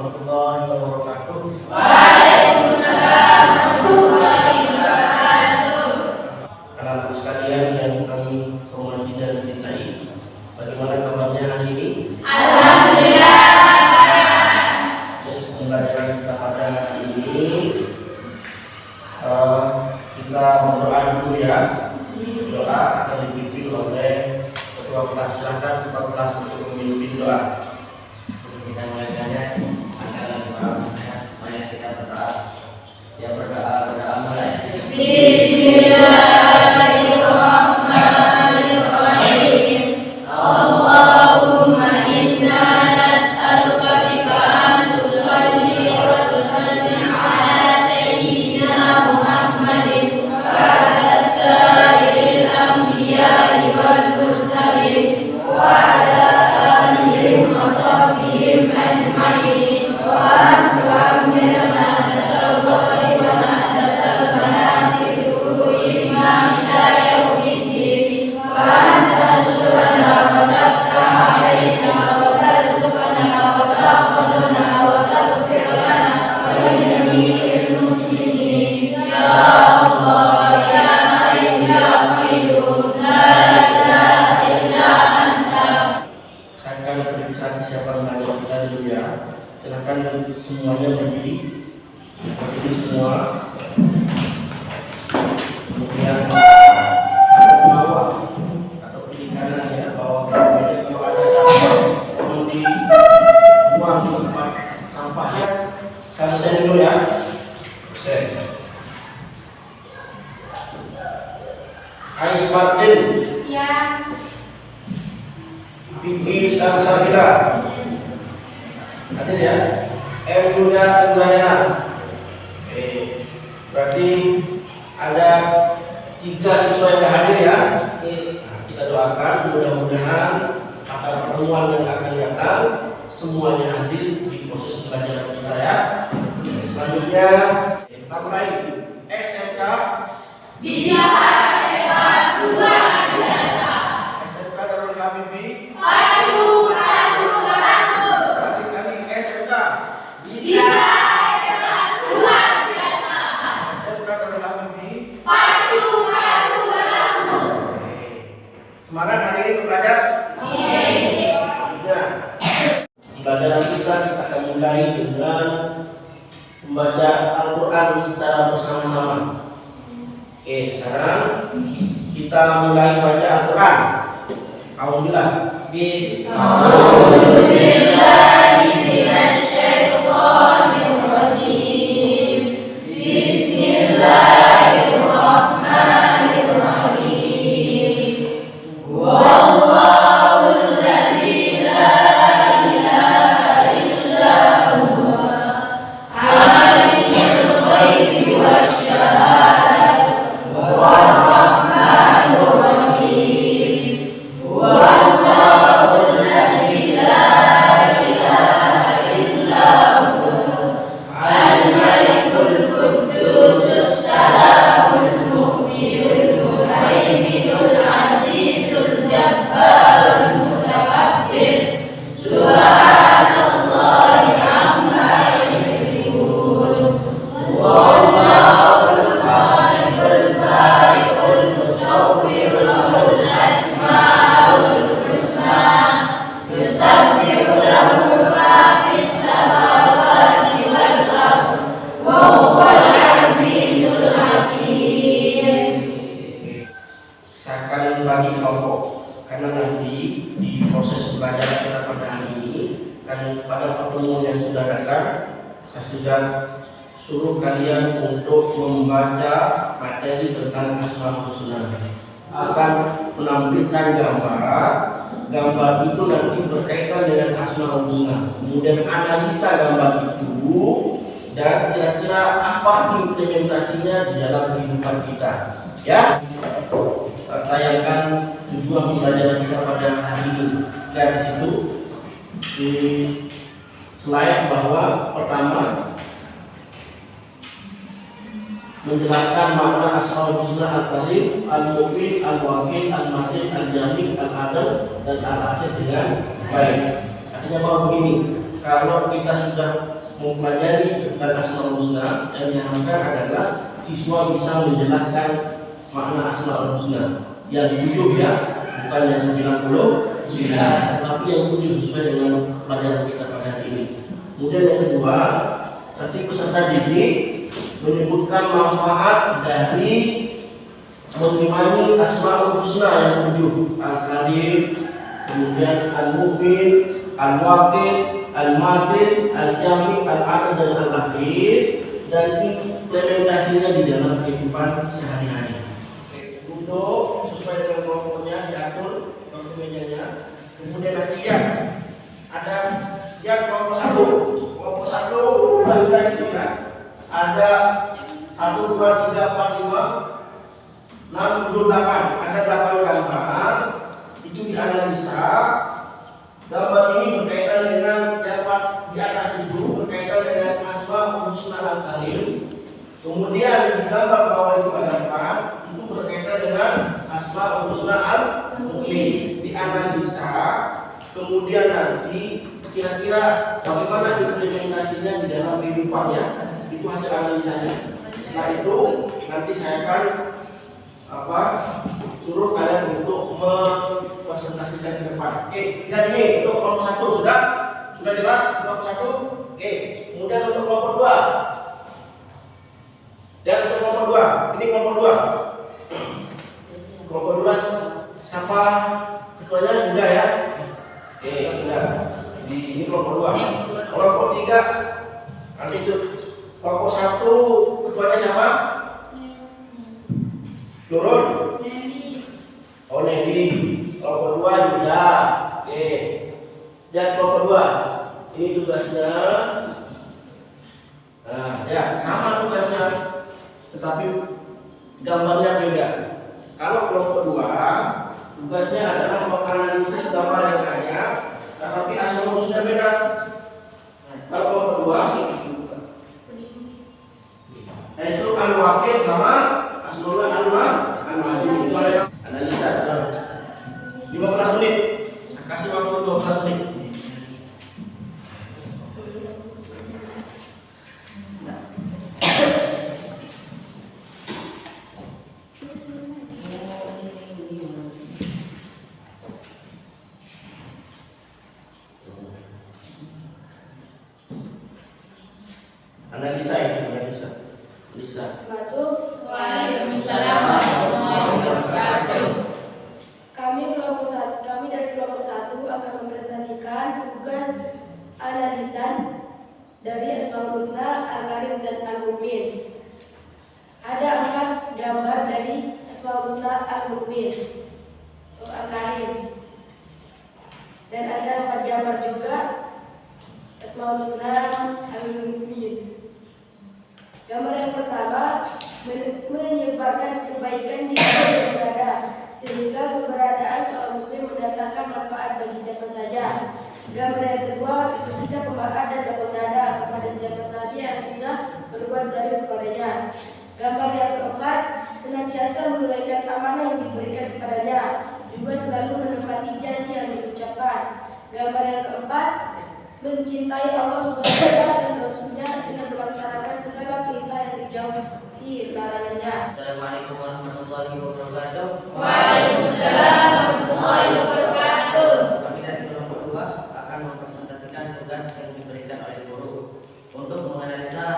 warahmatullahi wabarakatuh. Waalaikumsalam warahmatullahi wabarakatuh. Anak-anak sekalian yang kami hormati dan cintai, bagaimana kabarnya hari ini? Alhamdulillah. Pembelajaran kita pada hari ini kita berdoa dulu ya. Doa akan dipimpin oleh ketua kelas. Silakan ketua kelas untuk memimpin doa. Kita mulai belajar akan mari kita berdoa. Siap berdoa mulai. Bismillahirrahmanirrahim. Allahumma inna nas'aluka bika an tusalli wa tusallim ala sayyidina Muhammadin wa ala sairil anbiya'i wal mursalin wa ala alihim wa sahbihim ajma'in wa an tu'ammirna natal-ghari wa natal-banati bi-qulubi imamina yawmiddin wa an tansurana wa taftah alaina wa tarzuqana wa tahfazna wa taghfir lana wa li jami'il muslimin ya Allah ya Hayyu ya Qayyum la ilaha illa anta. Saya akan periksa kesiapan belajar kita dulu ya. Silakan semuanya berdiri semua. Kemudian bawah atau kiri kanan ya, bawah meja. Kalau ada sampah tolong dibuang di tempat sampah ya. Saya dulu ya. Ais Martin, Ya. Vicky Salsabila, hadir ya. M. Yuda Indrayana. Berarti ada 3 siswa yang hadir ya. Nah, kita doakan mudah-mudahan pada pertemuan yang akan datang semuanya hadir di proses pelajaran kita ya. Selanjutnya kita mulai SMK Bisa hebat luar biasa. SMK Darul Habibi. Pasu parangu. Lagi sekali SMK Bisa hebat luar biasa. SMK Darul Habibi. Pasu parangu. Semangat hari ini belajar. Nah, pelajaran kita akan mulai dengan membaca Al-Quran secara bersama-sama. Sekarang kita mulai baca Al-Quran. Auzubillah. A'udzubillahi minasyaitonir rajim. Bismillahirrahmanirrahim. Wallahul ladzi la ilaha illa huwa alimul ghaibi wasyahadah warrahmanur rahim. Wallahul ladzi la ilaha illa huwa al-malikul quddus salamul mu'minul muhaiminul azizul jabbarul mutakabbir subhanallahi amma yusyrikun. Wallahul khaliqul bari'ul musawwirul lahul asmaul husna yusabbihu lahu ma fis samawati wal ardh wa huwal azizul hakim. Saya akan bagi kelompok karena nanti di proses pembelajaran kita pada hari ini kan pada pertemuan yang sudah datang saya sudah suruh kalian untuk membaca materi tentang Asmaul Husna. Akan menampilkan gambar itu nanti berkaitan dengan Asmaul Husna. Kemudian analisa gambar itu dan kira-kira apa implementasinya di dalam kehidupan kita. Ya, tayangkan tujuan pembelajaran kita pada hari ini. Lihat di situ di slide bahwa pertama menjelaskan makna Asmaul Husna Al-Karim, Al-Mu'min, Al-Wakil, Al-Majid, Al-Jamil, Al-Adil dan Al-Akhir dengan baik. Artinya bahwa begini, kalau kita sudah mempelajari tentang Asmaul Husna, yang diharapkan adalah siswa bisa menjelaskan makna Asmaul Husna yang 7 ya, bukan yang 99, tetapi yang 7 sesuai dengan pelajaran kita pada hari ini. Kemudian yang kedua, nanti peserta didik menyebutkan manfaat dari mengimani Asmaul Husna yang 7, Al-Qadir, kemudian Al-Mu'min, Al-Waqid, Al-Matin, Al-Jami, Al-Adil, dan Al-Akhir, dan implementasinya di dalam kehidupan sehari-hari. Duduk sesuai dengan kelompoknya, diatur untuk mejanya. Kemudian nanti ada kelompok 1. Kelompok 1 sudah dilihat. Ada 1, 2, 3, 4, 5, 6, 7, 8. Ada 8 gambar. Itu dianalisa. Gambar ini berkaitan dengan dapat di atas itu, berkaitan dengan Asmaul Husna Al-Qadir. Kemudian di gambar bawah itu ada 4, itu berkaitan dengan Asmaul Husna Al-Mu'min. Dianalisa, kemudian nanti kira-kira bagaimana implementasinya di dalam kehidupannya, itu hasil analisanya. Setelah itu nanti saya akan suruh kalian untuk mempresentasikan ke depan. Dan ini untuk kelompok 1 sudah jelas kelompok 1. Kemudian untuk kelompok 2. Dan untuk kelompok 2, ini kelompok 2. Kelompok 2 siapa ketuanya? Sudah ya? Sudah. Ini kelompok 2. Kelompok 3 nanti itu kelompok 1 ketuanya siapa? Turun. Oh, Nedi. Kelompok 2 juga. Dan kelompok 2 ini tugasnya. Nah, ya sama tugasnya, tetapi gambarnya beda. Kalau kelompok 2 tugasnya adalah menganalisis gambar yang ada, tetapi Asmaul Husna beda. Kalau kelompok 2 itu Al-Waqid sama Asmaul Al-Matin. Itu ada analisa 15 menit. Kasih waktu 12 menit. Analisa itu, analisa. Waalaikumsalam warahmatullahi wabarakatuh. Kami dari kelompok 1 akan mempresentasikan tugas analisa dari Asmaul Husna Al-Qadir dan Al-Mu'min. Ada 4 gambar dari Asmaul Husna Al-Mu'min Al-Qadir, dan ada 4 gambar juga Asmaul Husna Al-Mu'min. Gambar yang pertama menyebarkan kebaikan di mana yang berada, sehingga keberadaan seorang muslim mendatangkan manfaat bagi siapa saja. Gambar yang kedua, jika pemaaf dan lapang dada kepada siapa saja yang sudah berbuat zalim kepadanya. Gambar yang keempat, senantiasa menunaikan amanah yang diberikan kepadanya, juga selalu menepati janji yang diucapkan. Gambar yang keempat, mencintai Allah SWT dan Rasulnya dengan melaksanakan segala perintah yang dijauhi larangannya. Assalamualaikum warahmatullahi wabarakatuh. Waalaikumsalam warahmatullahi wabarakatuh. Kami dari kelompok 2 akan mempresentasikan tugas yang diberikan oleh guru untuk menganalisa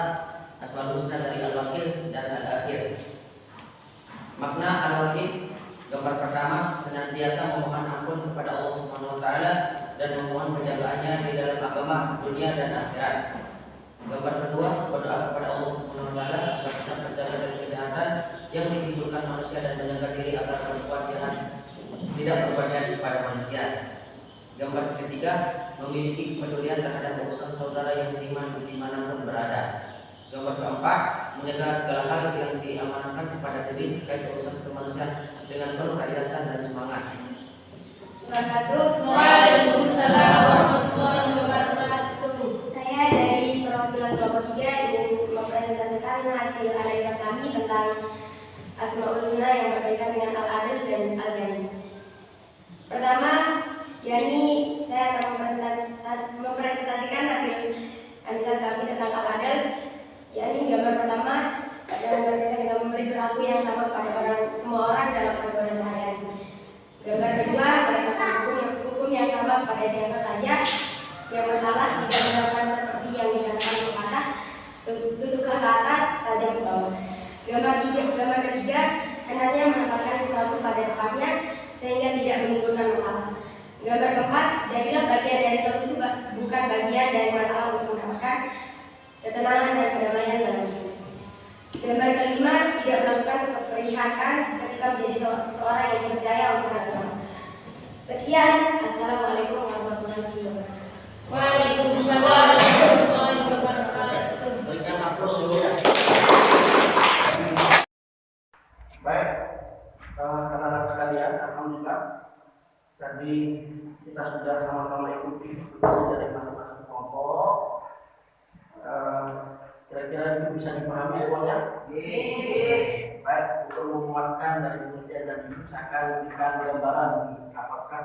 Asmaul Husna dari Al-Waqid dan Al-Akhir. Makna Al-Waqid, gambar pertama, senantiasa memohon ampun kepada Allah Subhanahu wa taala dan memohon penjagaannya di dalam agama, dunia dan akhirat. Gambar kedua, berdoa kepada Allah Subhanahu wa taala agar tetap terjaga dari kejahatan yang ditimbulkan manusia dan menjaga diri agar berbuat jahat tidak berbuat jahat kepada manusia. Gambar ketiga, memiliki kepedulian terhadap urusan saudara yang seiman dimanapun berada. Gambar keempat, menjaga segala hal yang diamanahkan kepada diri terkait urusan kemanusiaan dengan penuh keikhlasan dan semangat. Waalaikumsalam warahmatullahi wabarakatuh. Saya dari perwakilan kelompok 3 ingin mempresentasikan hasil analisa kami tentang Asmaul Husna yang berkaitan dengan Al-Adil dan Al-Ghani. Pertama, yakni saya akan mempresentasikan hasil ketenangan dan kedamaian dalam hidup. Gambar kelima, tidak melakukan keprihakan ketika menjadi seseorang yang dipercaya untuk agama. Sekian, assalamualaikum warahmatullahi wabarakatuh. Waalaikumsalam warahmatullahi wabarakatuh. Berikan aplaus dulu ya. Baik, anak-anak sekalian, alhamdulillah tadi kita sudah sama-sama ikuti dari masing-masing kelompok. Kira-kira itu bisa dipahami semuanya? Baik, untuk menguatkan dari pengertian dan itu saya akan berikan gambaran apakah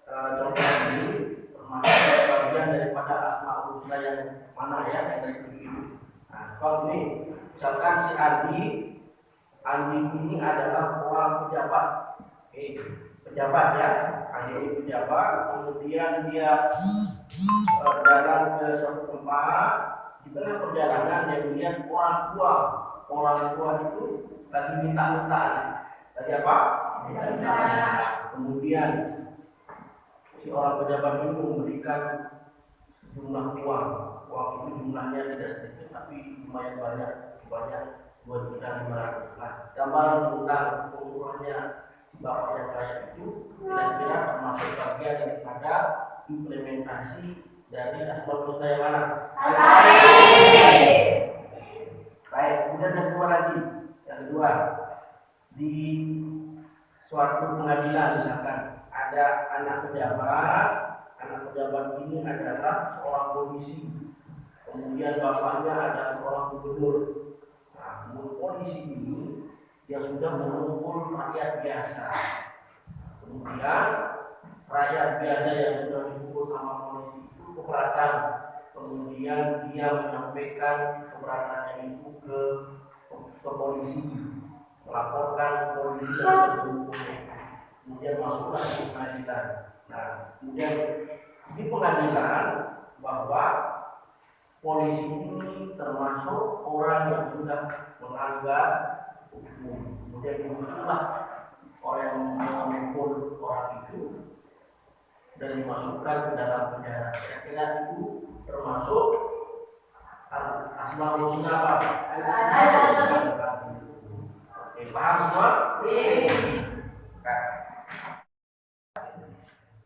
contoh ini termasuk bagian daripada asmaul husna yang mana ya yang dari itu. Nah, kalau ini misalkan si Andi ini adalah orang pejabat. Pejabat ya, Andi ini pejabat, kemudian dia jalan ke suatu tempat, di tengah perjalanan dia melihat orang tua itu lagi minta-minta. Tadi apa? Minta. Kemudian si orang pejabat itu memberikan jumlah uang itu jumlahnya tidak sedikit tapi lumayan banyak 2.500.000. Nah, gambaran tentang pengukurannya bapak yang kaya itu kira-kira termasuk bagian daripada implementasi dari asmaul husna yang mana? Baik, kemudian yang kedua di suatu pengadilan misalkan ada anak pejabat ini adalah seorang polisi, kemudian bapaknya adalah seorang gubernur. Nah, polisi ini dia sudah mengumpul rakyat biasa, kemudian rakyat biasa yang sudah dipukul sama polisi itu keberatan, kemudian dia menyampaikan keberatannya itu ke polisi, melaporkan polisi yang terhukumnya, kemudian masuklah ke pengadilan. Nah, kemudian di pengadilan bahwa polisi ini termasuk orang yang sudah melanggar hukum, kemudian muncullah orang yang memukul orang itu dan dimasukkan ke dalam penjara. Kira-kira itu termasuk asmaul husna apa? Oke, paham semua?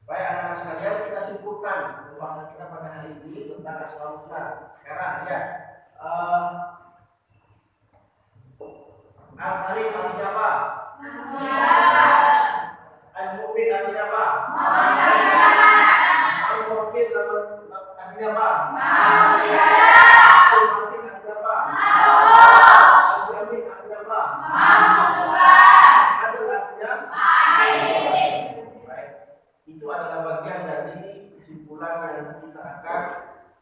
Baik anak-anak sekalian, kita simpulkan pembahasan kita pada hari ini tentang asmaul husna. Sekarang ya, Al-Karim artinya apa? Al-Mu'min artinya apa? Al-Mu'min artinya apa? Al-Mu'min artinya apa? Al-Mu'min artinya apa? Adil artinya? Baik, itu adalah bagian dari kesimpulan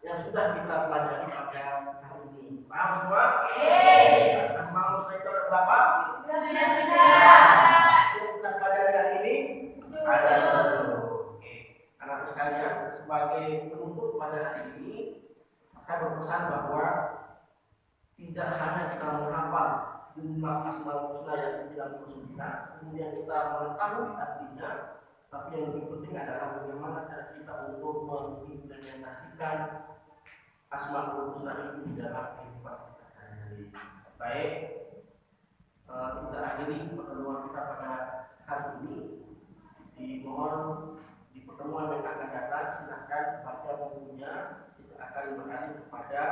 yang sudah kita pelajari pada hari ini. Paham semua? Asmaul husna itu ada berapa? Yang kita pelajari hari ini ada 10. Oke, anak sekalian, sebagai penutup pada hari ini, saya berpesan bahwa tidak hanya kita menghafal jumlah asmaul husna yang 99, kemudian kita mengetahui artinya, tapi yang lebih penting adalah bagaimana cara kita untuk mengimplementasikan asmaul husna itu di dalam kehidupan kita sehari-hari. Baik, kita akhiri pertemuan kita pada hari ini. Dimohon di pertemuan yang akan datang silakan baca bukunya. Kita akan beralih kepada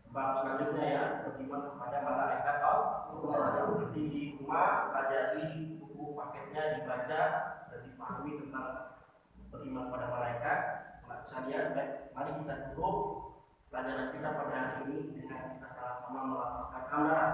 bab selanjutnya ya, beriman kepada malaikat Allah. Di rumah pelajari buku paketnya, dibaca dan dipahami tentang beriman pada malaikat. Sekalian, baik, mari kita tutup pelajaran kita pada hari ini dengan kita sama-sama melafazkan hamdalah.